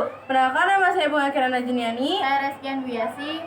Perkenalkan, nama saya Bunga Kirana Juniani. Saya Reskian Wiasi.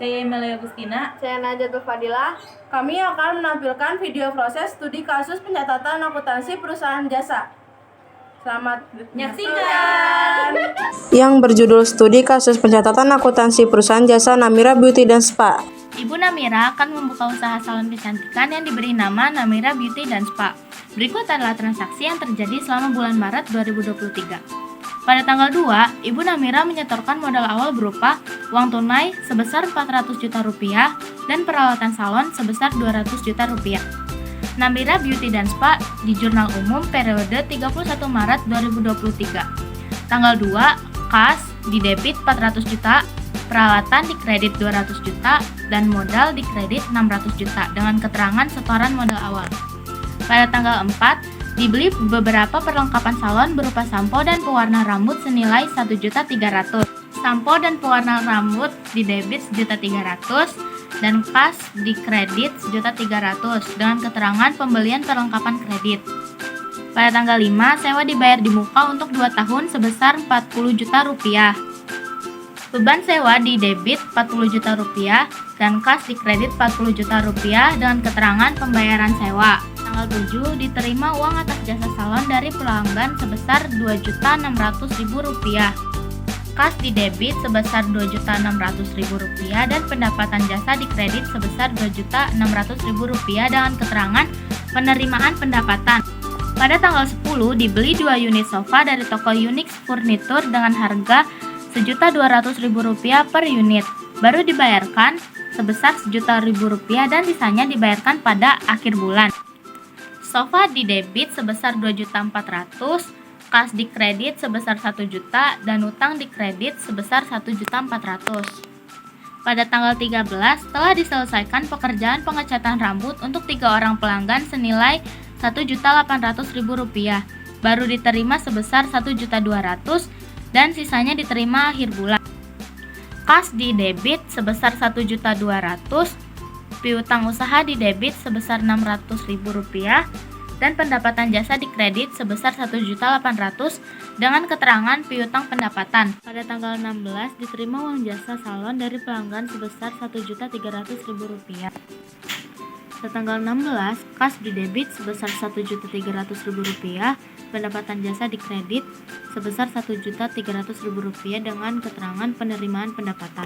Saya Emilia Agustina. Saya Najatul Fadilah. Kami akan menampilkan video proses studi kasus pencatatan akuntansi perusahaan jasa. Selamat menyaksikan. Yang berjudul Studi Kasus Pencatatan Akuntansi Perusahaan Jasa Namira Beauty dan Spa. Ibu Namira akan membuka usaha salon kecantikan yang diberi nama Namira Beauty dan Spa. Berikut adalah transaksi yang terjadi selama bulan Maret 2023. Pada tanggal 2, Ibu Namira menyetorkan modal awal berupa uang tunai sebesar 400 juta rupiah dan peralatan salon sebesar 200 juta rupiah. Namira Beauty dan Spa di Jurnal Umum periode 31 Maret 2023. Tanggal 2, kas di debit 400 juta, peralatan di kredit 200 juta, dan modal di kredit 600 juta dengan keterangan setoran modal awal. Pada tanggal 4, dibeli beberapa perlengkapan salon berupa sampo dan pewarna rambut senilai 1.300.000. Sampo dan pewarna rambut di debit 1.300.000 dan kas di kredit 1.300.000 dengan keterangan pembelian perlengkapan kredit. Pada tanggal 5, sewa dibayar di muka untuk 2 tahun sebesar 40 juta rupiah. Beban sewa di debit 40 juta rupiah dan kas di kredit 40 juta rupiah dengan keterangan pembayaran sewa. Tanggal 7, diterima uang atas jasa salon dari pelanggan sebesar Rp2.600.000. Kas di debit sebesar Rp2.600.000 dan pendapatan jasa di kredit sebesar Rp2.600.000 dengan keterangan penerimaan pendapatan. Pada tanggal 10, dibeli 2 unit sofa dari toko Unix Furniture dengan harga Rp1.200.000 per unit. Baru dibayarkan sebesar Rp1.000.000 dan sisanya dibayarkan pada akhir bulan. Sofa di debit sebesar Rp2.400.000, kas di kredit sebesar Rp1 juta, dan utang di kredit sebesar Rp1.400.000. Pada tanggal 13, telah diselesaikan pekerjaan pengecatan rambut untuk 3 orang pelanggan senilai Rp1.800.000. Baru diterima sebesar Rp1.200.000 dan sisanya diterima akhir bulan. Kas di debit sebesar Rp1.200.000, piutang usaha di debit sebesar Rp600.000 dan pendapatan jasa di kredit sebesar Rp1.800.000 dengan keterangan piutang pendapatan. Pada tanggal 16, diterima uang jasa salon dari pelanggan sebesar Rp1.300.000. Pada tanggal 16, kas di debit sebesar Rp1.300.000, pendapatan jasa di kredit sebesar Rp1.300.000 dengan keterangan penerimaan pendapatan.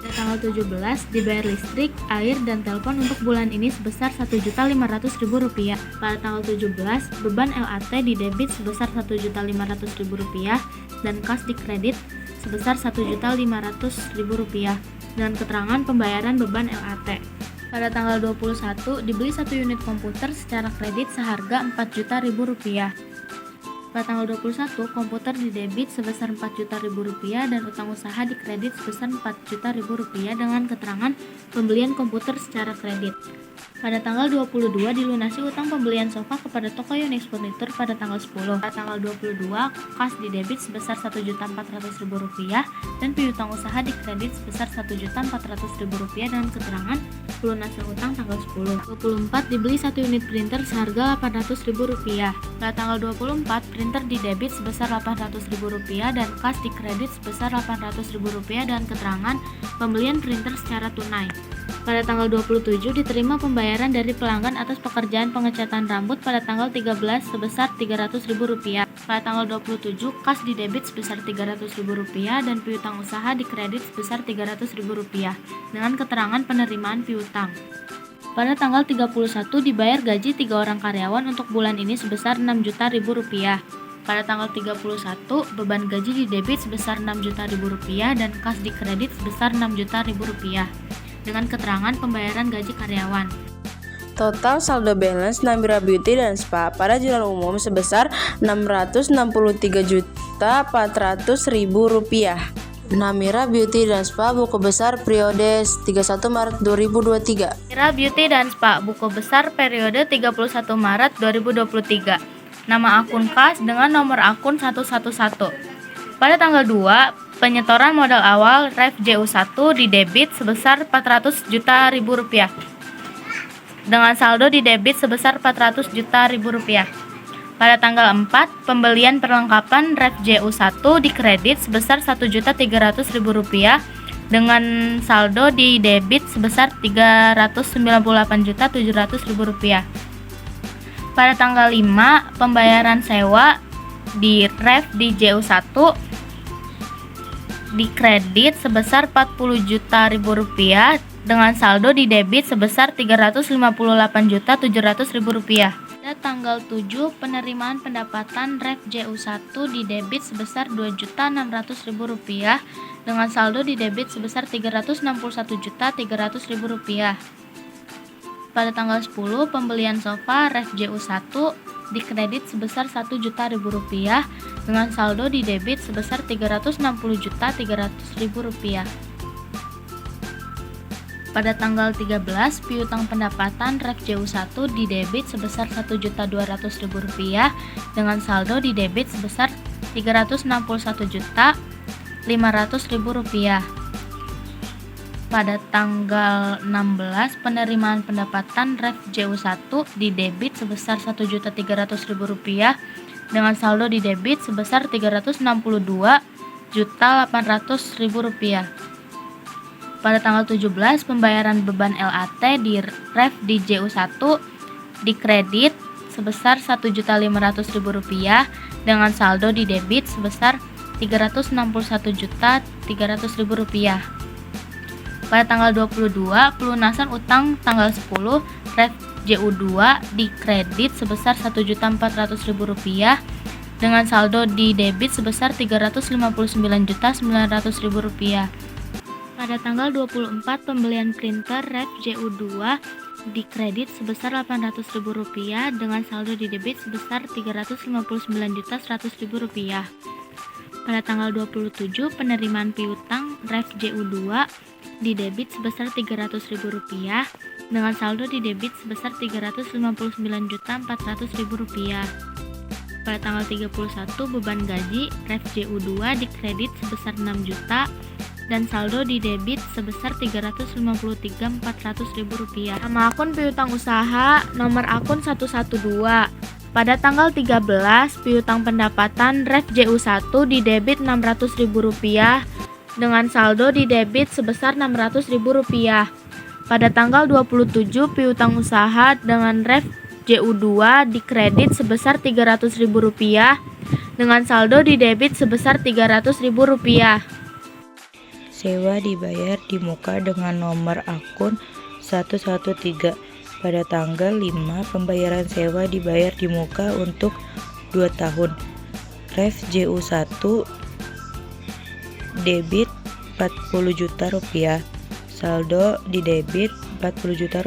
Pada tanggal 17, dibayar listrik, air, dan telepon untuk bulan ini sebesar Rp1.500.000. Pada tanggal 17, beban LAT di debit sebesar Rp1.500.000 dan kas di kredit sebesar Rp1.500.000 dengan keterangan pembayaran beban LAT. Pada tanggal 21, dibeli 1 unit komputer secara kredit seharga Rp4.000.000. Pada tanggal 21, komputer di debit sebesar Rp4.000.000 dan utang usaha di kredit sebesar Rp4.000.000 dengan keterangan pembelian komputer secara kredit. Pada tanggal 22, dilunasi utang pembelian sofa kepada toko Unix Furniture pada tanggal 10. Pada tanggal 22, kas di debit sebesar Rp1.400.000 dan piutang usaha di kredit sebesar Rp1.400.000 dengan keterangan pelunasan utang tanggal 10. 24, dibeli 1 unit printer seharga Rp800.000. Pada tanggal 24, printer di debit sebesar Rp800.000 dan kas di kredit sebesar Rp800.000 dengan keterangan pembelian printer secara tunai. Pada tanggal 27, diterima pembayaran dari pelanggan atas pekerjaan pengecatan rambut pada tanggal 13 sebesar Rp300.000. Pada tanggal 27, kas di debit sebesar Rp300.000 dan piutang usaha di kredit sebesar Rp300.000 dengan keterangan penerimaan piutang. Pada tanggal 31, dibayar gaji 3 orang karyawan untuk bulan ini sebesar Rp6 juta. Pada tanggal 31, beban gaji di debit sebesar Rp6 juta dan kas di kredit sebesar Rp6 juta dengan keterangan pembayaran gaji karyawan. Total saldo balance Namira Beauty dan Spa pada jurnal umum sebesar Rp699.400.000. Namira Beauty dan Spa buku besar periode 31 Maret 2023. Namira Beauty dan Spa buku besar periode 31 Maret 2023. Nama akun kas dengan nomor akun 111. Pada tanggal 2, penyetoran modal awal Ref JU1 di debit sebesar Rp400 juta dengan saldo di debit sebesar Rp400 juta. Pada tanggal 4, pembelian perlengkapan Ref JU1 dikredit sebesar Rp1.300.000 dengan saldo di debit sebesar Rp398.700.000. Pada tanggal 5, pembayaran sewa di Ref di JU1 dikredit sebesar Rp40.000 dengan saldo di debit sebesar Rp358.700.000. Pada tanggal 7, penerimaan pendapatan Ref JU1 di debit sebesar Rp2.600.000 dengan saldo di debit sebesar Rp361.300.000. Pada tanggal 10, pembelian sofa Ref JU1 dikredit sebesar Rp1.000.000 dengan saldo di debit sebesar Rp360.300.000. Pada tanggal 13, piutang pendapatan Ref JU1 di debit sebesar Rp1.200.000 dengan saldo di debit sebesar Rp361.500.000. Pada tanggal 16, penerimaan pendapatan Ref JU1 di debit sebesar Rp1.300.000 dengan saldo di debit sebesar Rp362.800.000. Pada tanggal 17, pembayaran beban LAT di Ref di JU1 dikredit sebesar Rp1.500.000 dengan saldo di debit sebesar Rp361.300.000. Pada tanggal 22, pelunasan utang tanggal 10 Ref JU2 dikredit sebesar Rp1.400.000 dengan saldo di debit sebesar Rp359.900.000. Pada tanggal 24, pembelian printer Ref JU2 dikredit sebesar Rp800.000 dengan saldo di debit sebesar Rp359.100.000. Pada tanggal 27, penerimaan piutang Ref JU2 di debit sebesar Rp300.000 dengan saldo di debit sebesar Rp359.400.000. Pada tanggal 31, beban gaji Ref JU2 dikredit sebesar Rp6 juta dan saldo di debit sebesar Rp353.400.000. Nama akun piutang usaha, nomor akun 112. Pada tanggal 13, piutang pendapatan Ref JU1 di debit Rp600.000 dengan saldo di debit sebesar Rp600.000. Pada tanggal 27, piutang usaha dengan Ref JU2 dikredit sebesar Rp300.000 dengan saldo di debit sebesar Rp300.000. Sewa dibayar di muka dengan nomor akun 113. Pada tanggal 5, pembayaran sewa dibayar di muka untuk 2 tahun. Ref JU1 debit Rp40 juta, saldo di debit Rp40 juta.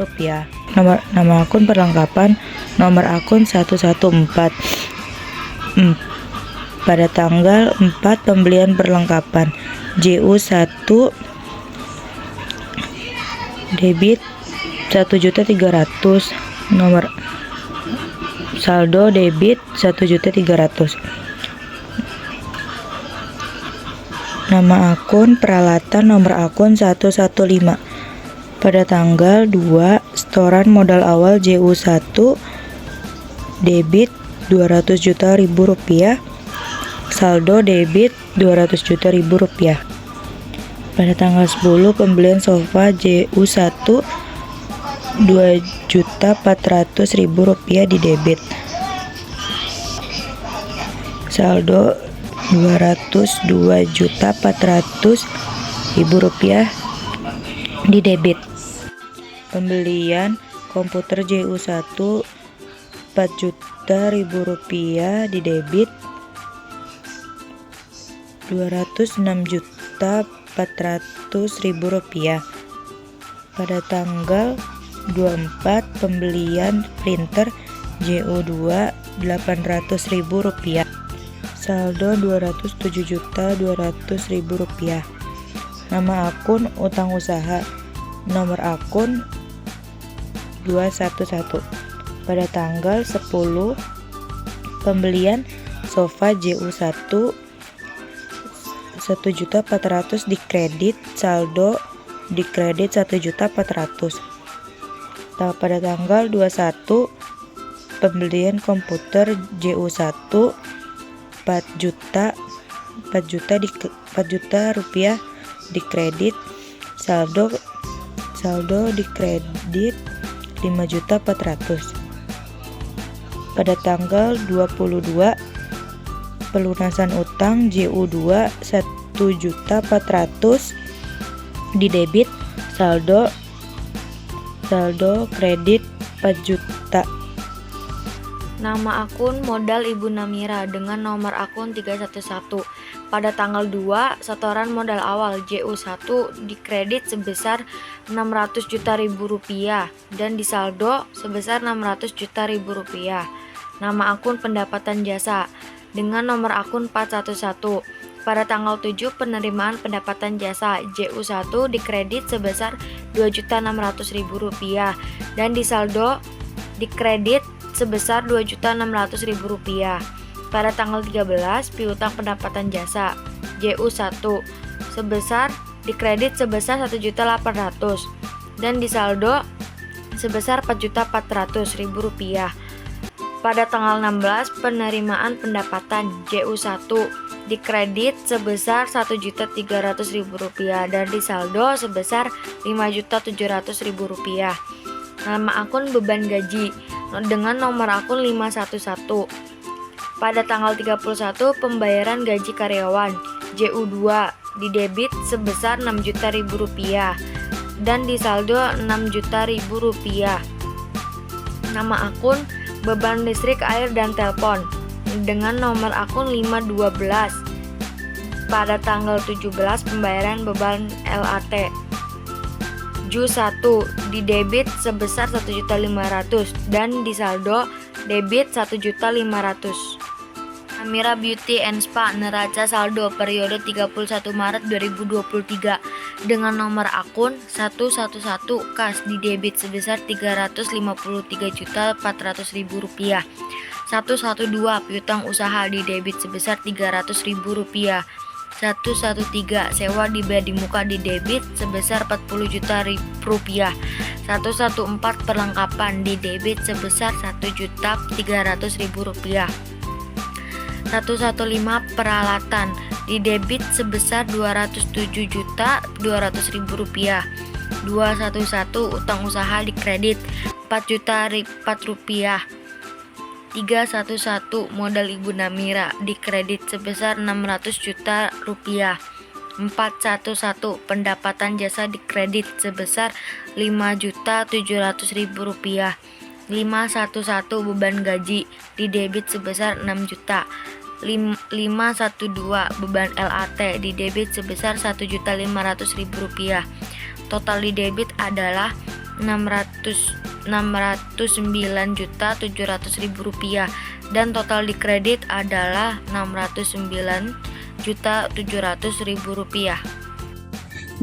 Nama akun perlengkapan, nomor akun 114. Pada tanggal 4, pembelian perlengkapan JU1 debit Rp1.300.000, nomor saldo debit Rp1.300.000. Nama akun peralatan, nomor akun 115. Pada tanggal 2, setoran modal awal JU1 debit Rp200 juta, saldo debit Rp200 juta. Pada tanggal 10, pembelian sofa JU1 Rp2.400.000 di debit, saldo Rp202.400.000 di debit. Pembelian komputer JU1 Rp4 juta di debit Rp206.400.000. Pada tanggal 24, pembelian printer JU2 Rp800.000, saldo Rp207.200.000. Nama akun utang usaha, nomor akun 211. Pada tanggal 10, pembelian sofa JU1 Rp1.400.000 dikredit, saldo dikredit Rp1.400.000. Pada tanggal 21, pembelian komputer JU1 4 juta rupiah di kredit, saldo di kredit 5.400.000. Pada tanggal 22 pelunasan utang JU2 1.400.000 di debit, saldo kredit 4 juta. Nama akun modal Ibu Namira dengan nomor akun 311. Pada tanggal 2, setoran modal awal JU1 dikredit sebesar Rp600.000 dan disaldo sebesar Rp600.000. Nama akun pendapatan jasa dengan nomor akun 411. Pada tanggal 7, penerimaan pendapatan jasa JU1 dikredit sebesar Rp2.600.000 dan disaldo dikredit sebesar Rp2.600.000. Pada tanggal 13, piutang pendapatan jasa JU1 sebesar dikredit sebesar Rp1.800.000 dan disaldo sebesar Rp4.400.000. Pada tanggal 16, penerimaan pendapatan JU1 dikredit sebesar Rp1.300.000 dan disaldo sebesar Rp5.700.000. Nama akun beban gaji dengan nomor akun 511. Pada tanggal 31, pembayaran gaji karyawan JU2 didebit sebesar Rp6.000.000 dan disaldo Rp6.000.000. Nama akun beban listrik, air, dan telepon dengan nomor akun 512. Pada tanggal 17, pembayaran beban LAT JU1 didebit sebesar Rp1.500.000 dan disaldo debit Rp1.500.000. Namira Beauty and Spa neraca saldo periode 31 Maret 2023 dengan nomor akun 111 kas didebit sebesar Rp353.400.000. 112 piutang usaha didebit sebesar Rp300.000. 113 sewa dibayar di muka didebit sebesar Rp40 juta. 114 perlengkapan didebit sebesar Rp1.300.000. 115 peralatan didebit sebesar Rp207.200.000. 211 utang usaha dikredit Rp4.004. 311 modal Ibu Namira dikredit sebesar Rp600 juta. 411 pendapatan jasa dikredit sebesar Rp5.700.000. 511 beban gaji didebit sebesar Rp6 juta. 512 beban LAT didebit sebesar Rp1.500.000. Total didebit adalah Rp609.700.000 dan total dikredit adalah Rp609.700.000.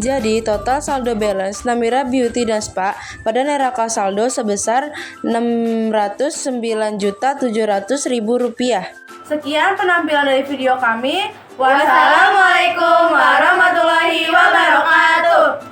Jadi total saldo balance Namira Beauty dan Spa pada neraca saldo sebesar Rp609.700.000. Sekian penampilan dari video kami. Wassalamualaikum warahmatullahi wabarakatuh.